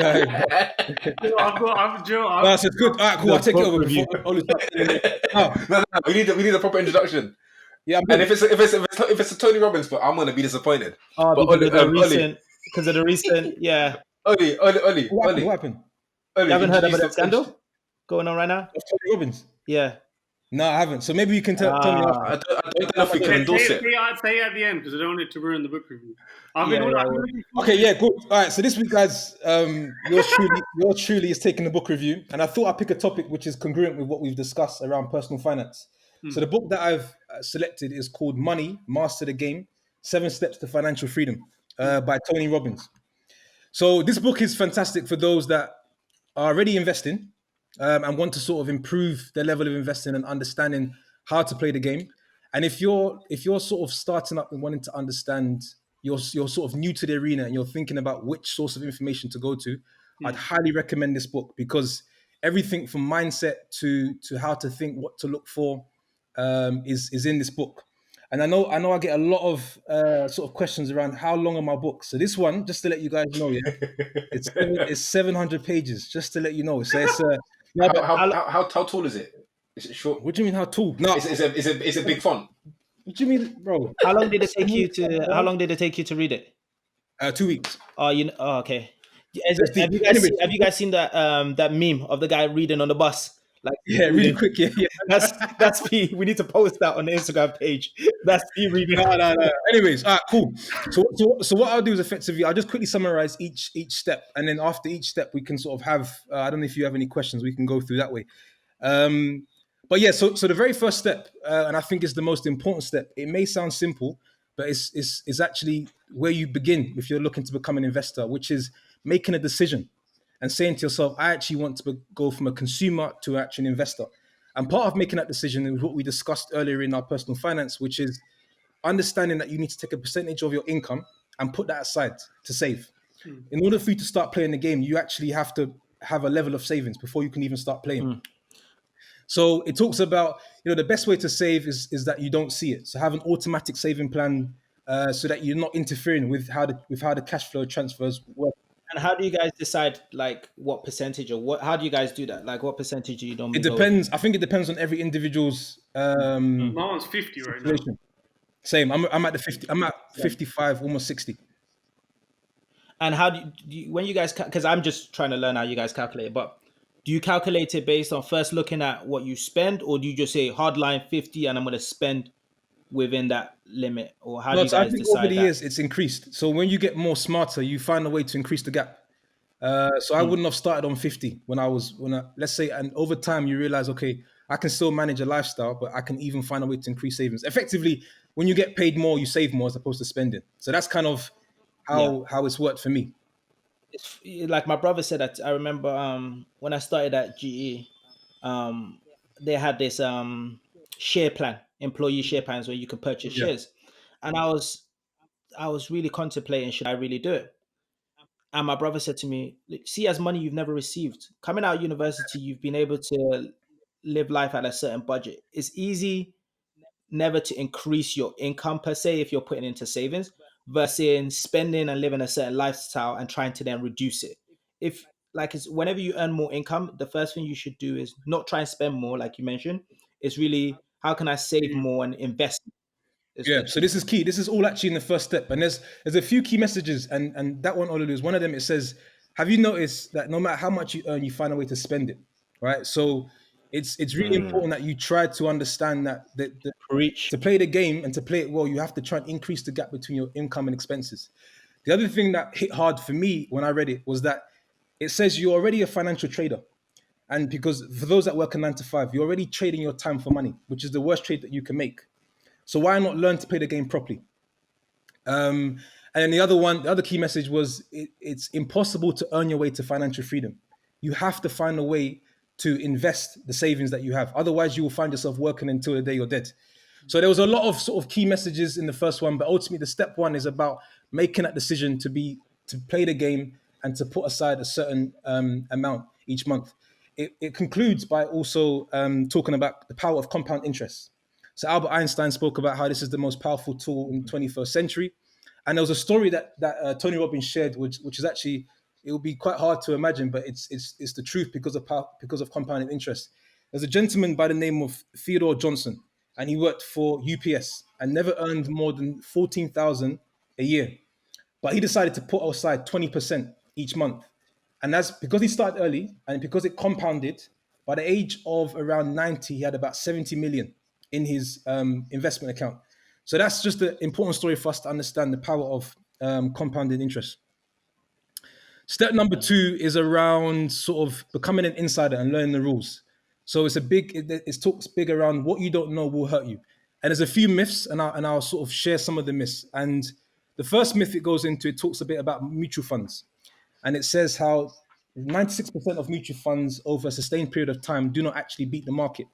good. All right, cool. I'll take it over before Oli starts. No, we need a proper introduction. Yeah, and if it's a Tony Robbins book, I'm gonna be disappointed. Oh, because of the recent, yeah. Oli. What happened? You haven't heard about that scandal going on right now? Of Tony Robbins? Yeah. No, I haven't. So maybe you can tell me after. I don't know if we can endorse it. Say it at the end because I don't want it to ruin the book review. Okay, yeah, good. All right, so this week, guys, yours truly is taking the book review, and I thought I'd pick a topic which is congruent with what we've discussed around personal finance. So the book that I've selected is called Money, Master the Game, 7 Steps to Financial Freedom by Tony Robbins. So this book is fantastic for those that are already investing and want to sort of improve their level of investing and understanding how to play the game. And if you're sort of starting up and wanting to understand, you're sort of new to the arena and you're thinking about which source of information to go to, I'd highly recommend this book because everything from mindset to how to think, what to look for, is in this book. And I know I get a lot of sort of questions around how long are my books. So this one, just to let you guys know, it's 700 pages, just to let you know. So it's how tall is it? Is it short? What do you mean how tall? No. It's a big font. What do you mean, bro? How long did it take you to? How long did it take you to read it? 2 weeks. Oh, Oh, okay. That's Have deep. you guys Anyway. have you guys seen that meme of the guy reading on the bus? Like, Yeah, really quick. Yeah. that's me. We need to post that on the Instagram page. That's me reading. No. Anyways, all right, cool. So what I'll do is effectively, I'll just quickly summarize each step, and then after each step, we can sort of have. I don't know if you have any questions. We can go through that way. But yeah, so the very first step, and I think it's the most important step. It may sound simple, but it's actually where you begin if you're looking to become an investor, which is making a decision and saying to yourself, I actually want to go from a consumer to actually an investor. And part of making that decision is what we discussed earlier in our personal finance, which is understanding that you need to take a percentage of your income and put that aside to save. In order for you to start playing the game, you actually have to have a level of savings before you can even start playing. So it talks about, the best way to save is that you don't see it. So have an automatic saving plan so that you're not interfering with how the cash flow transfers work. And how do you guys decide like what percentage or how do you guys do that? Like what percentage do you normally It depends. I think it depends on every individual's My one's 50 right now. situation. Same. I'm at the 50. I'm at 55, almost 60. And how do you when you guys, because I'm just trying to learn how you guys calculate it, but do you calculate it based on first looking at what you spend, or do you just say hardline 50 and I'm going to spend within that limit, or how do you So I guys think decide over the that? years it's increased. So when you get more smarter, you find a way to increase the gap. So I wouldn't have started on 50 let's say, and over time you realize, okay, I can still manage a lifestyle, but I can even find a way to increase savings. Effectively, when you get paid more, you save more as opposed to spending. So that's kind of how it's worked for me. It's like my brother said that I remember when I started at GE, they had this share plan, employee share plans where you could purchase shares, and I was really contemplating, should I really do it? And my brother said to me, "Look, see, as money you've never received. Coming out of university, you've been able to live life at a certain budget. It's easy never to increase your income per se if you're putting into savings versus spending and living a certain lifestyle and trying to then reduce it. If like it's whenever you earn more income, the first thing you should do is not try and spend more, like you mentioned. It's really how can I save more and invest? So this is key. This is all actually in the first step. And there's a few key messages, and that one, Olu, is one of them. It says, have you noticed that no matter how much you earn, you find a way to spend it, right? So it's really important that you try to understand that to play the game and to play it well, you have to try and increase the gap between your income and expenses. The other thing that hit hard for me when I read it was that it says you're already a financial trader. And because for those that work a 9 to 5, you're already trading your time for money, which is the worst trade that you can make. So why not learn to play the game properly? And then the other key message was it's impossible to earn your way to financial freedom. You have to find a way to invest the savings that you have. Otherwise, you will find yourself working until the day you're dead. So there was a lot of sort of key messages in the first one, but ultimately the step one is about making that decision to play the game and to put aside a certain amount each month. It concludes by also talking about the power of compound interest. So Albert Einstein spoke about how this is the most powerful tool in the 21st century. And there was a story that Tony Robbins shared, which is actually, it would be quite hard to imagine, but it's the truth because of compounding interest. There's a gentleman by the name of Theodore Johnson, and he worked for UPS and never earned more than $14,000 a year. But he decided to put aside 20% each month. And that's because he started early and because it compounded. By the age of around 90, he had about 70 million in his investment account. So that's just an important story for us to understand the power of compounding interest. Step number 2 is around sort of becoming an insider and learning the rules. So it talks big around what you don't know will hurt you. And there's a few myths, and I'll sort of share some of the myths. And the first myth it goes into, it talks a bit about mutual funds. And it says how 96% of mutual funds over a sustained period of time do not actually beat the market,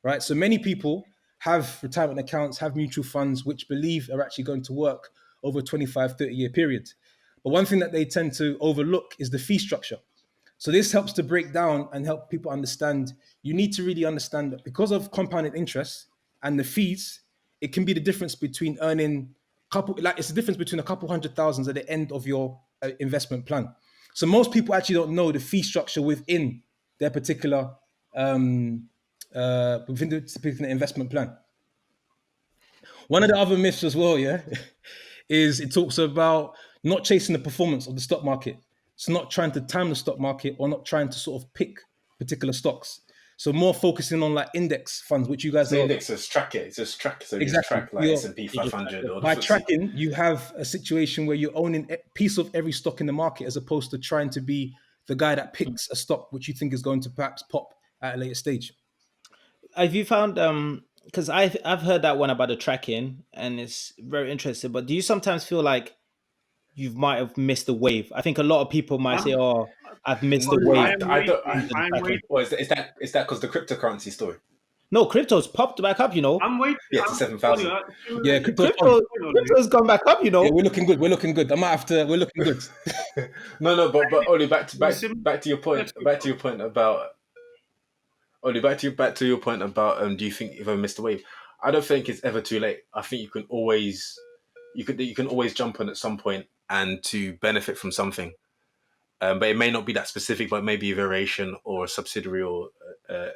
right? So many people have retirement accounts, have mutual funds, which believe are actually going to work over a 25, 30-year period. But one thing that they tend to overlook is the fee structure. So this helps to break down and help people understand, you need to really understand that because of compounded interest and the fees, it can be the difference between earning it's the difference between a couple $100,000 at the end of your investment plan. So most people actually don't know the fee structure within their particular within the investment plan. One of the other myths as well, yeah, is it talks about not chasing the performance of the stock market. It's not trying to time the stock market or not trying to sort of pick particular stocks. So more focusing on like index funds, which you guys The know. index is track it. It's just track. So you just Exactly. track like S&P 500 or the By FTSE. tracking, you have a situation where you're owning a piece of every stock in the market, as opposed to trying to be the guy that picks a stock which you think is going to perhaps pop at a later stage. Have you found because I've heard that one about the tracking and it's very interesting, but do you sometimes feel like you might have missed the wave? I think a lot of people might say, "Oh, I've missed the wave." I'm waiting. Or is that because the cryptocurrency story? No, crypto's popped back up, you know. I'm waiting. Yeah, to 7,000. Yeah, crypto's gone back up, you know. Yeah, we're looking good. We're looking good. I might have to. We're looking good. No, but Oli, back to your point. Back to your point about Oli. Back to your point about do you think you've ever missed a wave? I don't think it's ever too late. I think you can always jump on at some point and to benefit from something. But it may not be that specific, but maybe a variation or a subsidiary or a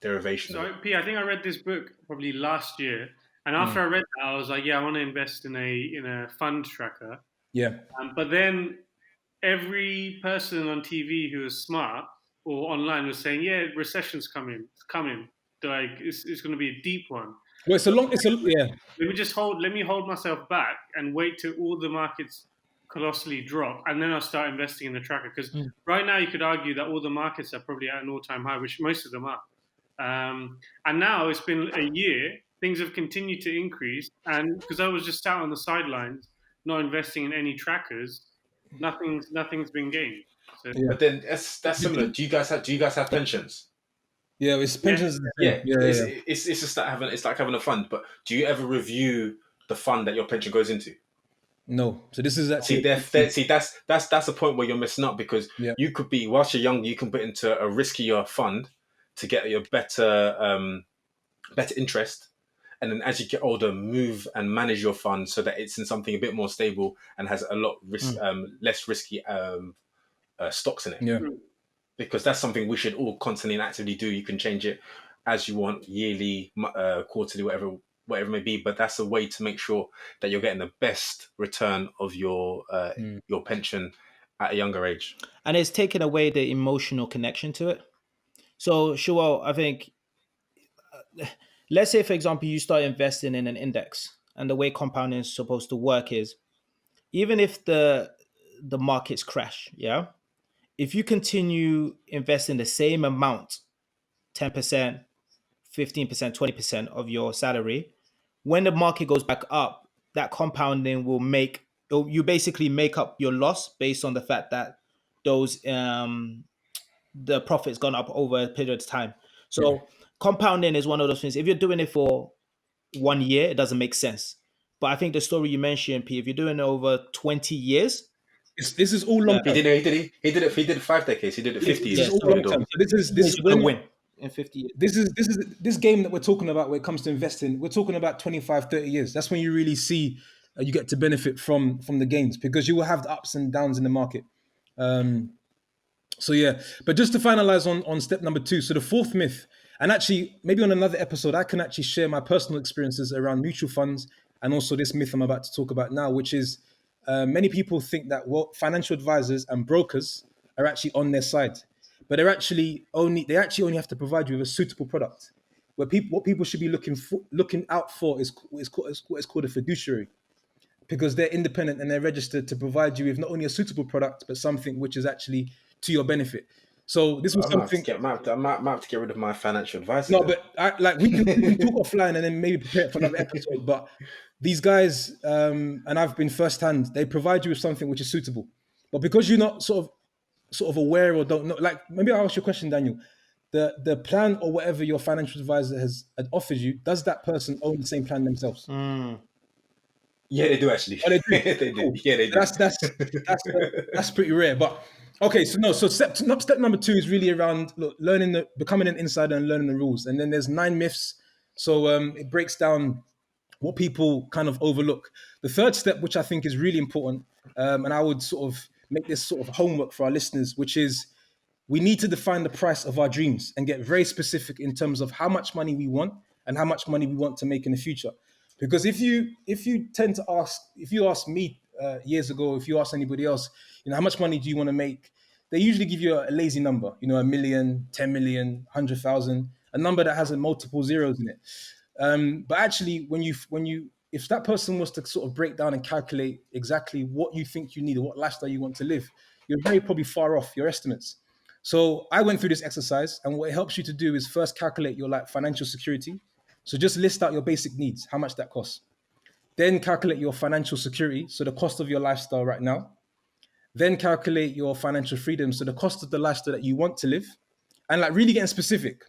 derivation. So, P, I think I read this book probably last year, and after I read that, I was like, yeah, I want to invest in a fund tracker. Yeah. But then every person on TV who was smart or online was saying, yeah, recession's coming. It's coming. Like it's going to be a deep one. Well, yeah. Let me hold myself back and wait till all the markets colossally drop, and then I'll start investing in the tracker. Because right now you could argue that all the markets are probably at an all-time high, which most of them are. And now it's been a year, things have continued to increase, and because I was just sat on the sidelines, not investing in any trackers, nothing's been gained. So, But then that's similar. Do you guys have pensions? Yeah, it's pensions. Yeah. It's just that it's like having a fund. But do you ever review the fund that your pension goes into? No. So this is actually that's a point where you're missing out, because you could be, whilst you're young, you can put into a riskier fund to get your better interest, and then as you get older, move and manage your fund so that it's in something a bit more stable and has a lot less risky stocks in it. Yeah. Because that's something we should all constantly and actively do. You can change it as you want, yearly, quarterly, whatever it may be. But that's a way to make sure that you're getting the best return of your pension at a younger age. And it's taken away the emotional connection to it. So, Shuo, I think, let's say, for example, you start investing in an index, and the way compounding is supposed to work is, even if the markets crash, if you continue investing the same amount, 10%, 15%, 20% of your salary, when the market goes back up, that compounding you basically make up your loss based on the fact that those the profit's gone up over a period of time. So compounding is one of those things. If you're doing it for 1 year, it doesn't make sense. But I think the story you mentioned, P, if you're doing it over 20 years, this is all long term. He did 5 decades. He did it 50 years. This is all long term. So this is a win in 50 years. This game that we're talking about when it comes to investing, we're talking about 25, 30 years. That's when you really see you get to benefit from the gains, because you will have the ups and downs in the market. So yeah, but just to finalize on step number 2, so the fourth myth, and actually maybe on another episode, I can actually share my personal experiences around mutual funds and also this myth I'm about to talk about now, which is many people think that financial advisors and brokers are actually on their side, but they actually only have to provide you with a suitable product. What people should be looking out for is what is called a fiduciary, because they're independent and they're registered to provide you with not only a suitable product, but something which is actually to your benefit. So this was something. I might have to get rid of my financial advisor. No, but we can talk offline and then maybe prepare it for another episode. But these guys, and I've been firsthand, they provide you with something which is suitable. But because you're not sort of aware or don't know, like, maybe I'll ask you a question, Daniel. The plan or whatever your financial advisor has offered you, does that person own the same plan themselves? Yeah, they do actually. Oh, they do. They do. Yeah, they do. That's pretty rare. But okay, so step number 2 is really around becoming an insider and learning the rules. And then there's 9 myths. So it breaks down what people kind of overlook. The third step, which I think is really important, and I would sort of make this sort of homework for our listeners, which is we need to define the price of our dreams and get very specific in terms of how much money we want and how much money we want to make in the future. Because if you tend to ask, if you ask me years ago, if you ask anybody else, how much money do you want to make? They usually give you a lazy number, 1 million, 10 million, 100,000, a number that has multiple zeros in it. But actually, if that person was to sort of break down and calculate exactly what you think you need or what lifestyle you want to live, you're very probably far off your estimates. So I went through this exercise, and what it helps you to do is first calculate your financial security. So just list out your basic needs, how much that costs. Then calculate your financial security, so the cost of your lifestyle right now. Then calculate your financial freedom, so the cost of the lifestyle that you want to live, and really getting specific.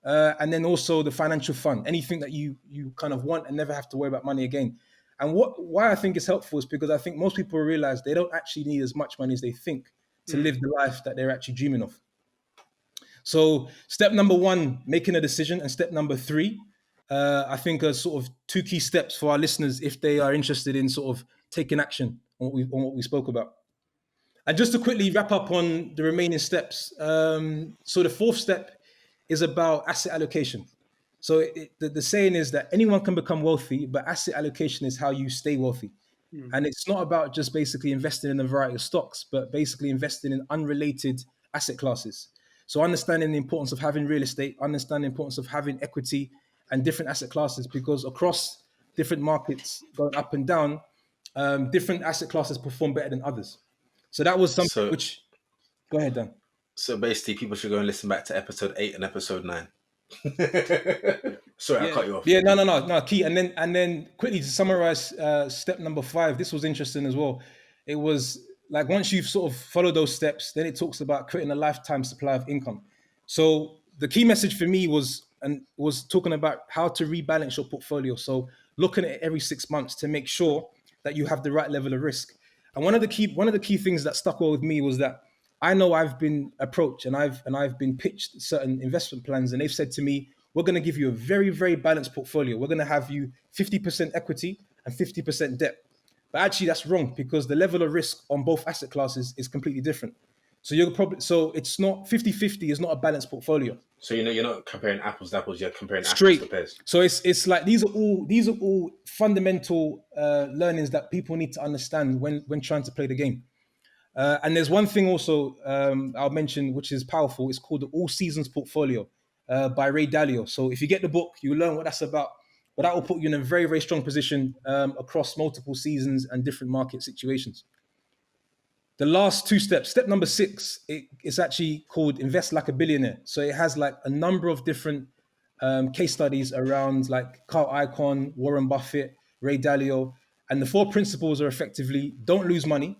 And then also the financial fund, anything that you kind of want and never have to worry about money again. And why I think it's helpful is because I think most people realize they don't actually need as much money as they think to live the life that they're actually dreaming of. So step number 1, making a decision, and step number 3, I think are sort of 2 key steps for our listeners if they are interested in sort of taking action on what we spoke about. And just to quickly wrap up on the remaining steps. So the 4th step is about asset allocation. So the saying is that anyone can become wealthy, but asset allocation is how you stay wealthy. And it's not about just basically investing in a variety of stocks, but basically investing in unrelated asset classes. So understanding the importance of having real estate, understanding the importance of having equity and different asset classes, because across different markets going up and down, different asset classes perform better than others. So that was something which... Go ahead, Dan. So basically, people should go and listen back to episode 8 and episode 9. Sorry, I cut you off. Yeah, no, key. And then quickly to summarize step number 5, this was interesting as well. It was once you've sort of followed those steps, then it talks about creating a lifetime supply of income. So the key message for me was talking about how to rebalance your portfolio. So looking at it every 6 months to make sure that you have the right level of risk. And one of the key things that stuck well with me was that I know I've been approached and I've been pitched certain investment plans, and they've said to me, we're going to give you a very, very balanced portfolio. We're going to have you 50% equity and 50% debt. But actually that's wrong, because the level of risk on both asset classes is completely different. So it's not 50-50 is not a balanced portfolio. So you're not comparing apples to apples, you're comparing Straight. apples to pears. So it's like these are all fundamental learnings that people need to understand when trying to play the game. And there's one thing also I'll mention which is powerful. It's called the All Seasons Portfolio by Ray Dalio. So if you get the book, you'll learn what that's about. But that will put you in a very, very strong position across multiple seasons and different market situations. The last 2 steps, step number 6, it's actually called Invest Like a Billionaire. So it has a number of different case studies around Carl Icahn, Warren Buffett, Ray Dalio. And the 4 principles are effectively: don't lose money,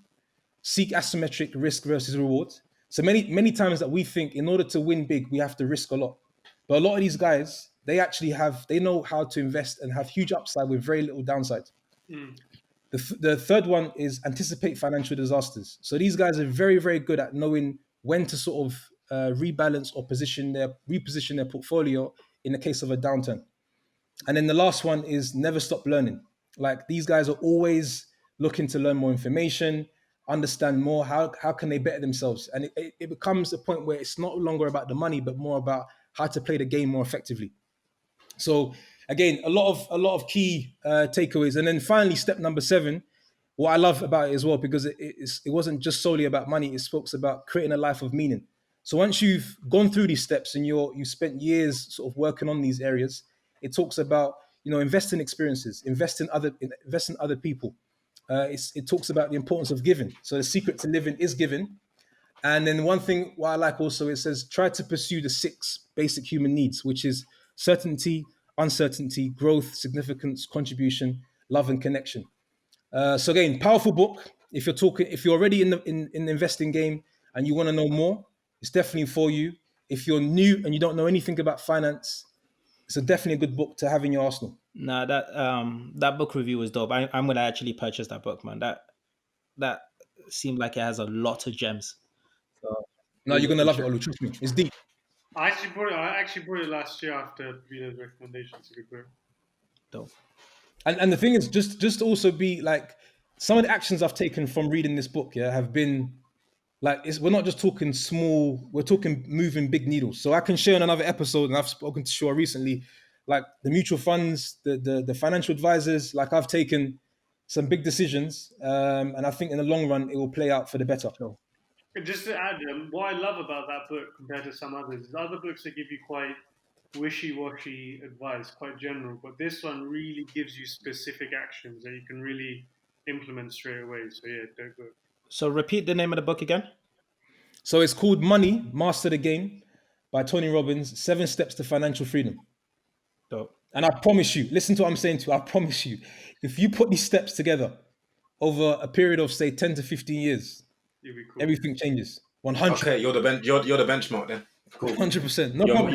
seek asymmetric risk versus reward. So many times that we think in order to win big, we have to risk a lot. But a lot of these guys, they know how to invest and have huge upside with very little downside. The 3rd one is anticipate financial disasters. So these guys are very, very good at knowing when to sort of rebalance or reposition their portfolio in the case of a downturn. And then the last one is never stop learning. These guys are always looking to learn more information, understand more, how can they better themselves. And it becomes a point where it's no longer about the money, but more about how to play the game more effectively. So again, a lot of key takeaways. And then finally, step number 7, what I love about it as well, because it wasn't just solely about money, it speaks about creating a life of meaning. So once you've gone through these steps and you spent years sort of working on these areas, it talks about, invest in experiences, invest in other people. It talks about the importance of giving. So the secret to living is giving. And then one thing what I like also, it says, try to pursue the 6 basic human needs, which is certainty, uncertainty, growth, significance, contribution, love, and connection. So again, powerful book. If you're already in the investing game and you want to know more, it's definitely for you. If you're new and you don't know anything about finance, it's definitely a good book to have in your arsenal. No, that book review was dope. I'm gonna actually purchase that book, man. That seemed like it has a lot of gems. So, no, you're gonna love it, Olu. Trust me, it's deep. I actually bought it last year after Vito's recommendation. It's a good book. Dope. And the thing is, just also be some of the actions I've taken from reading this book, have been Like we're not just talking small, we're talking moving big needles. So I can share in another episode, and I've spoken to Shaw recently, like the mutual funds, the financial advisors, like I've taken some big decisions. And I think in the long run, it will play out for the better. And just to add, what I love about that book compared to some others is other books that give you quite wishy-washy advice, quite general, but this one really gives you specific actions that you can really implement straight away. So yeah, dope book. So repeat the name of the book again. So it's called Money, Master the Game by Tony Robbins, 7 Steps to Financial Freedom. Dope. And I promise you, listen to what I'm saying to you, I promise you, if you put these steps together over a period of say 10 to 15 years, You'll be cool. everything changes. 100%. Okay, you're the benchmark then. Cool. 100%. No problem.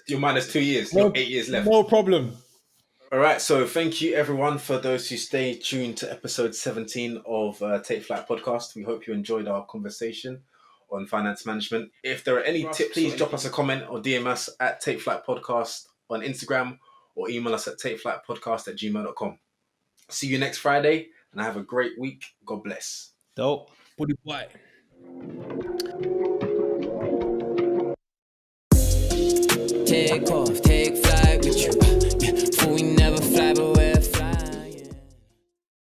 You're minus 2 years. You're 8 years left. No problem. All right, so thank you everyone for those who stay tuned to episode 17 of Take Flight Podcast. We hope you enjoyed our conversation on finance management. If there are any tips, please drop us a comment or DM us at Take Flight Podcast on Instagram or email us at takeflightpodcast@gmail.com. See you next Friday and have a great week. God bless. Dope. Body boy. Take off.